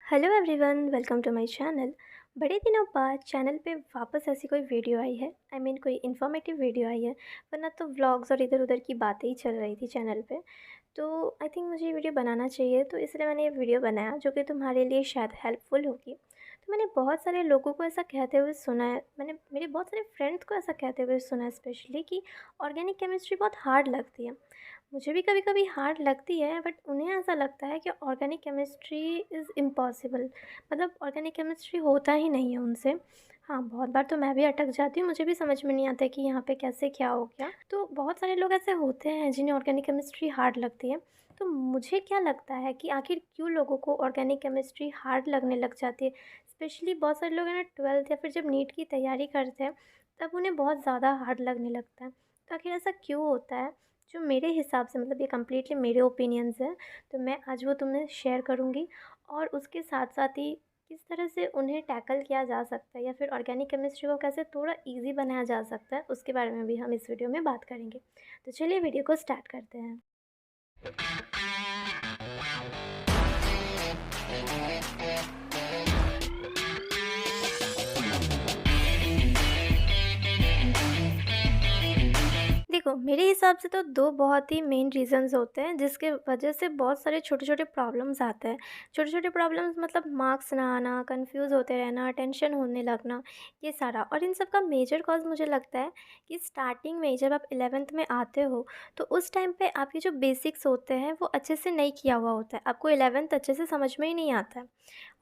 Hello everyone, welcome to my channel. बड़े दिनों बाद चैनल पे वापस ऐसी कोई वीडियो आई है। कोई इन्फॉर्मेटिव वीडियो आई है। वरना तो व्लॉग्स और इधर उधर की बातें ही चल रही थी चैनल पे। तो आई थिंक मुझे ये वीडियो बनाना चाहिए, तो इसलिए मैंने ये वीडियो बनाया जो कि तुम्हारे लिए शायद हेल्पफुल होगी। तो मैंने बहुत सारे लोगों को ऐसा कहते हुए सुना है, मैंने मेरे बहुत सारे फ्रेंड्स को ऐसा कहते हुए सुना है स्पेशली, कि ऑर्गेनिक केमिस्ट्री बहुत हार्ड लगती है। मुझे भी कभी कभी हार्ड लगती है, बट उन्हें ऐसा लगता है कि ऑर्गेनिक केमिस्ट्री इज़ इम्पॉसिबल। मतलब ऑर्गेनिक केमिस्ट्री होता ही नहीं है उनसे। हाँ, बहुत बार तो मैं भी अटक जाती हूँ, मुझे भी समझ में नहीं आता कि यहाँ पे कैसे क्या हो गया। तो बहुत सारे लोग ऐसे होते हैं जिन्हें ऑर्गेनिक केमिस्ट्री हार्ड लगती है। तो मुझे क्या लगता है कि आखिर क्यों लोगों को ऑर्गेनिक केमिस्ट्री हार्ड लगने लग जाती है। स्पेशली बहुत सारे लोग हैं ना, 12th या फिर जब नीट की तैयारी करते हैं तब उन्हें बहुत ज़्यादा हार्ड लगने लगता है। तो आखिर ऐसा क्यों होता है? जो मेरे हिसाब से, मतलब ये कम्प्लीटली मेरे ओपिनियंस हैं, तो मैं आज वो तुम्हें शेयर करूँगी। और उसके साथ साथ ही किस तरह से उन्हें टैकल किया जा सकता है, या फिर ऑर्गेनिक केमिस्ट्री को कैसे थोड़ा ईज़ी बनाया जा सकता है, उसके बारे में भी हम इस वीडियो में बात करेंगे। तो चलिए वीडियो को स्टार्ट करते हैं। देखो, मेरे हिसाब से तो 2 बहुत ही मेन रीज़न्स होते हैं जिसके वजह से बहुत सारे छोटे-छोटे प्रॉब्लम्स आते हैं। छोटे-छोटे प्रॉब्लम्स मतलब मार्क्स ना आना, कन्फ्यूज़ होते रहना, टेंशन होने लगना, ये सारा। और इन सब का मेजर कॉज़ मुझे लगता है कि स्टार्टिंग में जब आप 11th में आते हो, तो उस टाइम पे आपके जो बेसिक्स होते हैं वो अच्छे से नहीं किया हुआ होता है। आपको 11th अच्छे से समझ में ही नहीं आता है।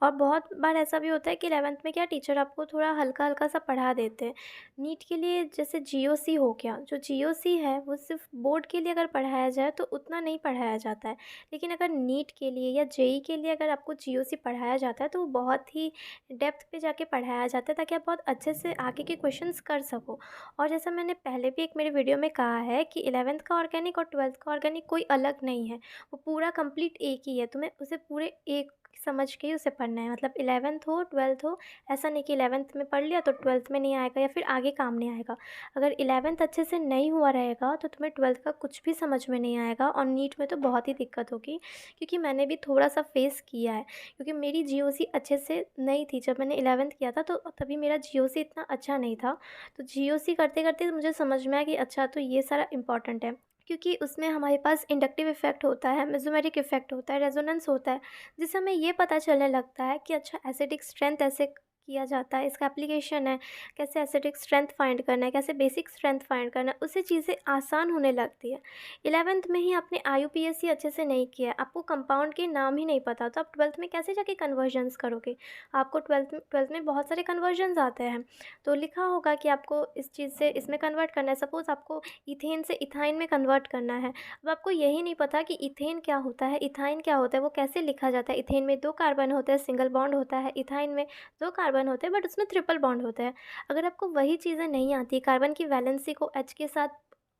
और बहुत बार ऐसा भी होता है कि 11th में क्या टीचर आपको थोड़ा हल्का-हल्का सा पढ़ा देते हैं। नीट के लिए जैसे जीओसी हो गया, जो जीओसी है वो सिर्फ बोर्ड के लिए अगर पढ़ाया जाए तो उतना नहीं पढ़ाया जाता है। लेकिन अगर नीट के लिए या जेई के लिए अगर आपको जीओसी पढ़ाया जाता है तो वो बहुत ही डेप्थ पे जाके पढ़ाया जाता है, ताकि आप बहुत अच्छे से आगे के क्वेश्चंस कर सको। और जैसा मैंने पहले भी एक मेरे वीडियो में कहा है कि 11th का ऑर्गेनिक और 12th का ऑर्गेनिक कोई अलग नहीं है, वो पूरा कंप्लीट एक ही है। तुम्हें उसे पूरे एक समझ के ही उसे पढ़ना है। मतलब 11th हो 12th हो, ऐसा नहीं कि 11th में पढ़ लिया तो 12th में नहीं आएगा या फिर आगे काम नहीं आएगा। अगर 11th अच्छे से नहीं हुआ रहेगा तो तुम्हें 12th का कुछ भी समझ में नहीं आएगा, और नीट में तो बहुत ही दिक्कत होगी। क्योंकि मैंने भी थोड़ा-सा फेस किया है, क्योंकि मेरी जीओसी अच्छे से नहीं थी। जब मैंने 11th किया था तो तभी मेरा जीओसी इतना अच्छा नहीं था। तो जीओसी करते-करते मुझे समझ में आया कि अच्छा, तो ये सारा इम्पोर्टेंट है। क्योंकि उसमें हमारे पास इंडक्टिव इफ़ेक्ट होता है, मेसोमेरिक इफ़ेक्ट होता है, रेजोनेंस होता है, जिससे हमें ये पता चलने लगता है कि अच्छा, एसिडिक स्ट्रेंथ ऐसे किया जाता है, इसका एप्लीकेशन है, कैसे एसिडिक स्ट्रेंथ फाइंड करना है, कैसे बेसिक स्ट्रेंथ फाइंड करना है, उससे चीज़ें आसान होने लगती है। 11th में ही आपने आईयूपीएसी अच्छे से नहीं किया, आपको कंपाउंड के नाम ही नहीं पता, तो आप 12th में कैसे जाके कन्वर्जन्स करोगे। आपको 12th में बहुत सारे कन्वर्जन्स आते हैं, तो लिखा होगा कि आपको इस चीज़ से इसमें कन्वर्ट करना है। सपोज़ आपको इथेन से इथाइन में कन्वर्ट करना है। अब आपको यही नहीं पता कि इथेन क्या होता है, इथाइन क्या होता है, वो कैसे लिखा जाता है। इथेन में 2 कार्बन होते हैं, सिंगल बॉन्ड होता है। इथाइन में 2 कार्बन होते हैं बट उसमें ट्रिपल बॉन्ड होता है। अगर आपको वही चीज़ें नहीं आती, कार्बन की वैलेंसी को H के साथ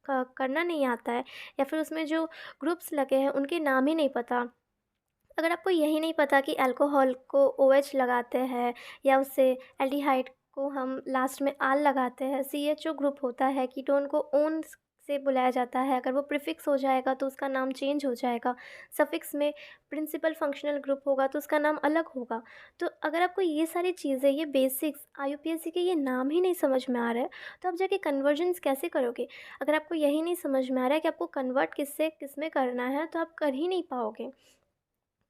करना नहीं आता है, या फिर उसमें जो ग्रुप्स लगे हैं उनके नाम ही नहीं पता, अगर आपको यही नहीं पता कि अल्कोहल को OH लगाते हैं, या उससे एल्डिहाइड को हम लास्ट में आल लगाते हैं, CHO ग्रुप होता है, कीटोन को ओन से बुलाया जाता है, अगर वो प्रीफिक्स हो जाएगा तो उसका नाम चेंज हो जाएगा, सफिक्स में प्रिंसिपल फंक्शनल ग्रुप होगा तो उसका नाम अलग होगा। तो अगर आपको ये सारी चीज़ें, ये बेसिक्स आईयूपीएसी के ये नाम ही नहीं समझ में आ रहा है, तो आप जाके कन्वर्जन्स कैसे करोगे। अगर आपको यही नहीं समझ में आ रहा है कि आपको कन्वर्ट किससे किस में करना है, तो आप कर ही नहीं पाओगे।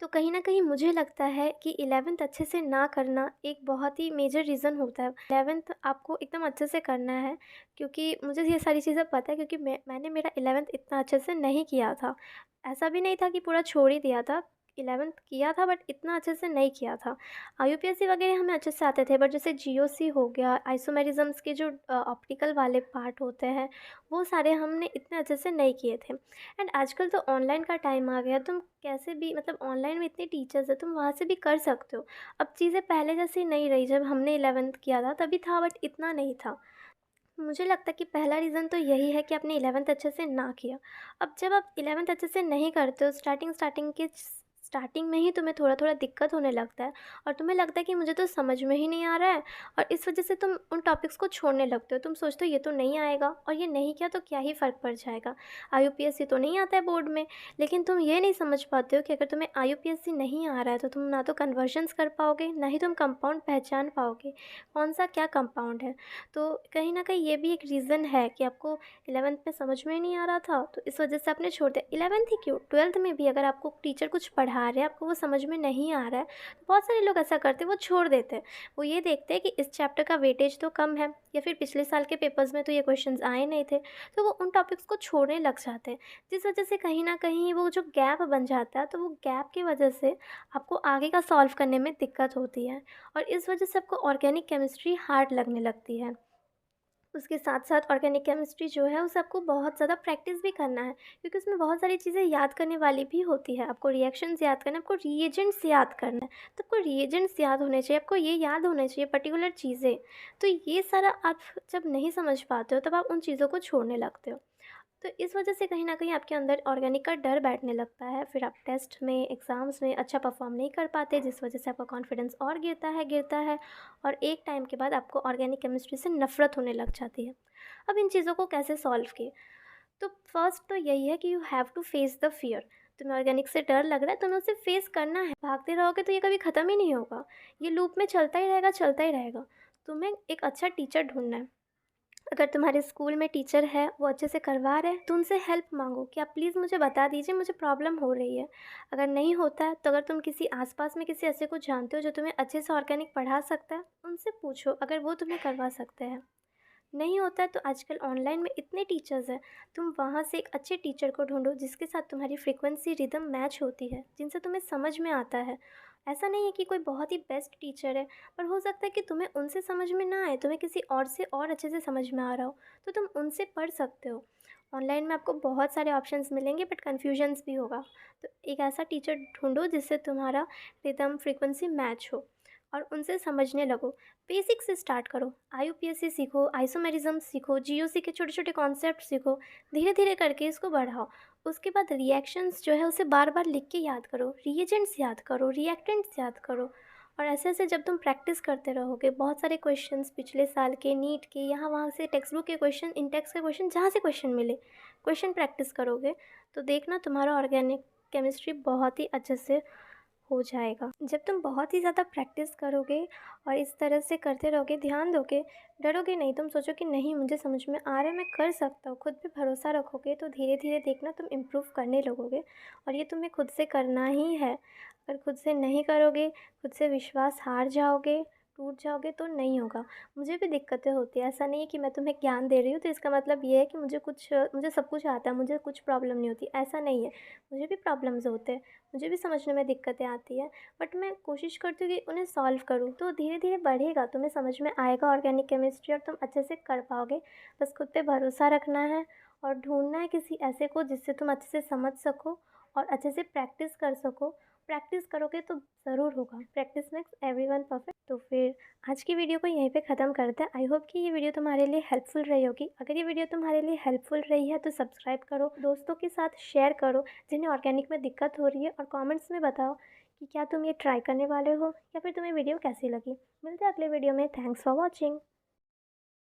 तो कहीं न कहीं मुझे लगता है कि 11th अच्छे से ना करना एक बहुत ही मेजर रीज़न होता है। 11th आपको एकदम अच्छे से करना है, क्योंकि मुझे ये सारी चीज़ें पता है, क्योंकि मैंने मेरा 11th इतना अच्छे से नहीं किया था। ऐसा भी नहीं था कि पूरा छोड़ ही दिया था, 11th किया था बट इतना अच्छे से नहीं किया था। यूपीएससी वगैरह हमें अच्छे से आते थे, बट जैसे जीओसी हो गया, आइसोमेरिज़म्स के जो ऑप्टिकल वाले पार्ट होते हैं, वो सारे हमने इतने अच्छे से नहीं किए थे। एंड आजकल तो ऑनलाइन का टाइम आ गया, तुम कैसे भी, मतलब ऑनलाइन में इतने टीचर्स हैं, तुम वहाँ से भी कर सकते हो। अब चीज़ें पहले जैसी नहीं रही, जब हमने 11th किया था तभी था, बट इतना नहीं था। मुझे लगता है कि पहला रीज़न तो यही है कि आपने 11th अच्छे से ना किया। अब जब आप 11th अच्छे से नहीं करते हो, स्टार्टिंग स्टार्टिंग के स्टार्टिंग में ही तुम्हें थोड़ा-थोड़ा दिक्कत होने लगता है और तुम्हें लगता है कि मुझे तो समझ में ही नहीं आ रहा है और इस वज़ह से तुम उन टॉपिक्स को छोड़ने लगते हो। तुम सोचते हो ये तो नहीं आएगा और ये नहीं किया तो क्या ही फ़र्क पड़ जाएगा। आईयूपीएसी तो नहीं आता है बोर्ड में, लेकिन तुम ये नहीं समझ पाते हो कि अगर तुम्हें आईयूपीएसी नहीं आ रहा है तो तुम ना तो कन्वर्जन्स कर पाओगे, ना ही तुम कंपाउंड पहचान पाओगे, कौन-सा क्या कंपाउंड है। तो कहीं न कहीं ये भी एक रीज़न है कि आपको 11th में समझ में नहीं आ रहा था, तो इस वजह से आपने छोड़ दिया। 11th ही क्यों, 12th में भी अगर आपको टीचर कुछ पढ़ा रहे हैं, आपको वो समझ में नहीं आ रहा है, तो बहुत सारे लोग ऐसा करते हैं, वो छोड़ देते हैं। वो ये देखते हैं कि इस चैप्टर का वेटेज तो कम है या फिर पिछले साल के पेपर्स में तो ये क्वेश्चंस आए नहीं थे, तो वो उन टॉपिक्स को छोड़ने लग जाते हैं। जिस वजह से कहीं न कहीं वो जो गैप बन जाता है, तो वो गैप की वजह से आपको आगे का सॉल्व करने में दिक्कत होती है और इस वजह से आपको ऑर्गेनिक केमिस्ट्री हार्ड लगने लगती है। उसके साथ-साथ ऑर्गेनिक केमिस्ट्री जो है उसे आपको बहुत ज़्यादा प्रैक्टिस भी करना है, क्योंकि उसमें बहुत सारी चीज़ें याद करने वाली भी होती है। आपको रिएक्शंस याद करना है, आपको रिएजेंट्स याद करना है, तो आपको रिएजेंट्स याद होने चाहिए, आपको ये याद होने चाहिए पर्टिकुलर चीज़ें। तो ये सारा आप जब नहीं समझ पाते हो तब आप उन चीज़ों को छोड़ने लगते हो। तो इस वजह से कहीं न कहीं आपके अंदर ऑर्गेनिक का डर बैठने लगता है, फिर आप टेस्ट में, एग्ज़ाम्स में अच्छा परफ़ॉर्म नहीं कर पाते, जिस वजह से आपका कॉन्फिडेंस और गिरता है और एक टाइम के बाद आपको ऑर्गेनिक केमिस्ट्री से नफ़रत होने लग जाती है। अब इन चीज़ों को कैसे सॉल्व किए? तो फर्स्ट तो यही है कि you have to face the fear. तुम्हें ऑर्गेनिक से डर लग रहा है, तुम्हें उसे फेस करना है। भागते रहोगे तो ये कभी ख़त्म ही नहीं होगा। ये लूप में चलता ही रहेगा, चलता ही रहेगा। तुम्हें एक अच्छा टीचर ढूँढना है। अगर तुम्हारे स्कूल में टीचर है, वो अच्छे से करवा रहे हैं, तो उनसे हेल्प माँगो कि आप प्लीज़ मुझे बता दीजिए, मुझे प्रॉब्लम हो रही है। अगर नहीं होता है, तो अगर तुम किसी आस-पास में किसी ऐसे को जानते हो जो तुम्हें अच्छे से ऑर्गेनिक पढ़ा सकता है, उनसे पूछो, अगर वो तुम्हें करवा सकते हैं। नहीं होता है तो आजकल ऑनलाइन में इतने टीचर्स हैं, तुम वहाँ से एक अच्छे टीचर को ढूँढो जिसके साथ तुम्हारी फ्रीक्वेंसी रिदम मैच होती है, जिनसे तुम्हें समझ में आता है। ऐसा नहीं है कि कोई बहुत ही बेस्ट टीचर है, पर हो सकता है कि तुम्हें उनसे समझ में ना आए, तुम्हें किसी और से और अच्छे से समझ में आ रहा हो, तो तुम उनसे पढ़ सकते हो। ऑनलाइन में आपको बहुत सारे ऑप्शंस मिलेंगे बट कन्फ्यूजन्स भी होगा। तो एक ऐसा टीचर ढूँढो जिससे तुम्हारा रिदम फ्रीक्वेंसी मैच हो और उनसे समझने लगो। बेसिक से स्टार्ट करो, आईयूपीएसी सीखो, आइसोमेरिज्म सीखो, जीओसी के छोटे-छोटे कॉन्सेप्ट सीखो, धीरे-धीरे करके इसको बढ़ाओ। उसके बाद रिएक्शंस जो है उसे बार-बार लिख के याद करो, रिएजेंट्स याद करो, रिएक्टेंट्स याद करो और ऐसे-ऐसे जब तुम प्रैक्टिस करते रहोगे, बहुत सारे क्वेश्चंस पिछले साल के, नीट के, यहाँ-वहाँ से टेक्स्ट बुक के क्वेश्चन, इन टेक्स्ट के क्वेश्चन, जहाँ से क्वेश्चन मिले, क्वेश्चन प्रैक्टिस करोगे, तो देखना तुम्हारा ऑर्गेनिक केमिस्ट्री बहुत ही अच्छे से हो जाएगा। जब तुम बहुत ही ज़्यादा प्रैक्टिस करोगे और इस तरह से करते रहोगे, ध्यान दोगे, डरोगे नहीं, तुम सोचो कि नहीं मुझे समझ में आ रहा है, मैं कर सकता हूँ, खुद पे भरोसा रखोगे तो धीरे-धीरे देखना तुम इम्प्रूव करने लगोगे और ये तुम्हें खुद से करना ही है। अगर खुद से नहीं करोगे, खुद से विश्वास हार जाओगे, टूट जाओगे तो नहीं होगा। मुझे भी दिक्कतें होती हैं, ऐसा नहीं है कि मैं तुम्हें ज्ञान दे रही हूँ तो इसका मतलब ये है कि मुझे सब कुछ आता है, मुझे कुछ प्रॉब्लम नहीं होती, ऐसा नहीं है। मुझे भी प्रॉब्लम्स होते हैं, मुझे भी समझने में दिक्कतें आती हैं, बट मैं कोशिश करती हूँ कि उन्हें सॉल्व करूँ, तो धीरे-धीरे बढ़ेगा, तुम्हें समझ में आएगा ऑर्गेनिक केमिस्ट्री और तुम अच्छे से कर पाओगे। बस खुद पे भरोसा रखना है और ढूँढना है किसी ऐसे को जिससे तुम अच्छे से समझ सको और अच्छे से प्रैक्टिस कर सको। प्रैक्टिस करोगे तो ज़रूर होगा, प्रैक्टिस मेक्स एवरीवन परफेक्ट। तो फिर आज की वीडियो को यहीं पे ख़त्म करते हैं। आई होप कि ये वीडियो तुम्हारे लिए हेल्पफुल रही होगी। अगर ये वीडियो तुम्हारे लिए हेल्पफुल रही है तो सब्सक्राइब करो, दोस्तों के साथ शेयर करो जिन्हें ऑर्गेनिक में दिक्कत हो रही है और कमेंट्स में बताओ कि क्या तुम ये ट्राई करने वाले हो या फिर तुम्हें वीडियो कैसी लगी। मिलते हैं अगले वीडियो में। Thanks for watching.